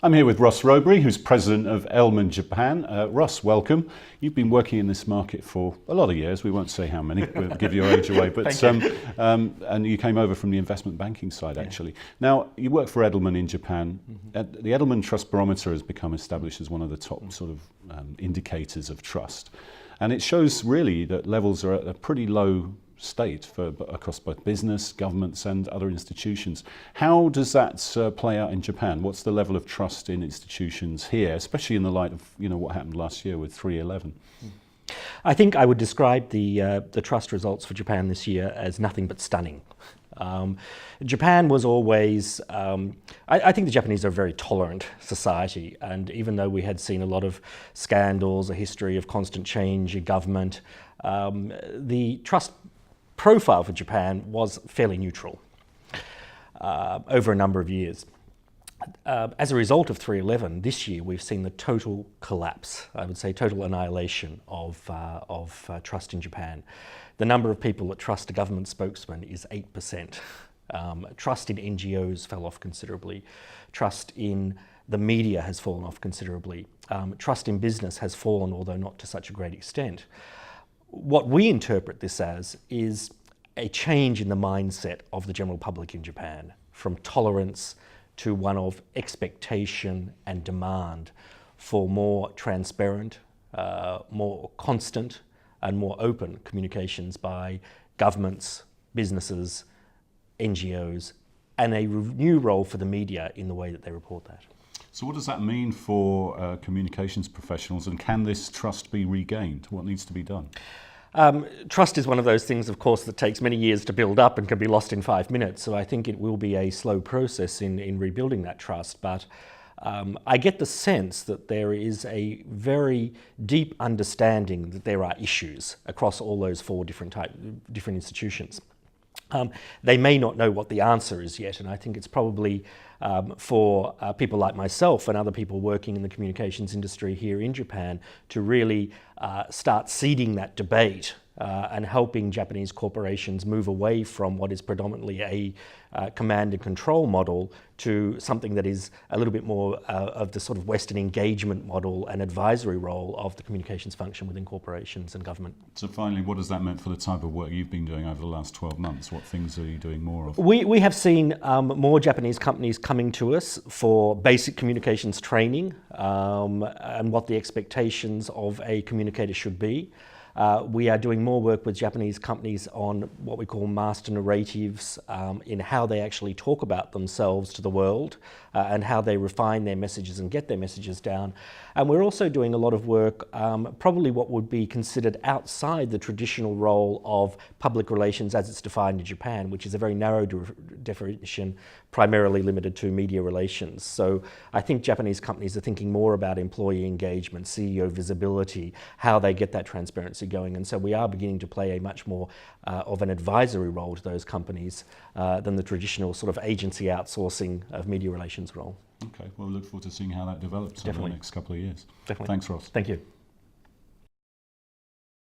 I'm here with Ross Rowbury, who's president of Edelman Japan. Ross, welcome. You've been working in this market for a lot of years. We won't say how many, we'll give your age away. But and you came over from the investment banking side, actually. Now, you work for Edelman in Japan. The Edelman Trust Barometer has become established as one of the top sort of indicators of trust. And it shows really that levels are at a pretty low state across both business, governments and other institutions. How does that play out in Japan? What's the level of trust in institutions here, especially in the light of what happened last year with 3/11? I think I would describe the trust results for Japan this year as nothing but stunning. Japan was always, I think the Japanese are a very tolerant society, and even though we had seen a lot of scandals, a history of constant change in government, the trust profile for Japan was fairly neutral over a number of years. As a result of 3/11, this year we've seen the total collapse, I would say total annihilation of trust in Japan. The number of people that trust a government spokesman is 8%. Trust in NGOs fell off considerably. Trust in the media has fallen off considerably. Trust in business has fallen, although not to such a great extent. What we interpret this as is a change in the mindset of the general public in Japan, from tolerance to one of expectation and demand for more transparent, more constant and more open communications by governments, businesses, NGOs, and a new role for the media in the way that they report that. So what does that mean for communications professionals, and can this trust be regained? What needs to be done? Trust is one of those things, of course, that takes many years to build up and can be lost in 5 minutes. So I think it will be a slow process in rebuilding that trust. But I get the sense that there is a very deep understanding that there are issues across all those four different institutions. They may not know what the answer is yet, and I think it's probably for people like myself and other people working in the communications industry here in Japan to really start seeding that debate and helping Japanese corporations move away from what is predominantly a command and control model to something that is a little bit more of the sort of Western engagement model and advisory role of the communications function within corporations and government. So finally, what has that meant for the type of work you've been doing over the last 12 months? What things are you doing more of? We have seen more Japanese companies coming to us for basic communications training and what the expectations of a communicator should be. We are doing more work with Japanese companies on what we call master narratives in how they actually talk about themselves to the world and how they refine their messages and get their messages down. And we're also doing a lot of work, probably what would be considered outside the traditional role of public relations as it's defined in Japan, which is a very narrow definition, primarily limited to media relations. So I think Japanese companies are thinking more about employee engagement, CEO visibility, how they get that transparency going. And so we are beginning to play a much more of an advisory role to those companies than the traditional sort of agency outsourcing of media relations role. Okay, well, we look forward to seeing how that develops over the next couple of years. Definitely. Thanks, Ross. Thank you.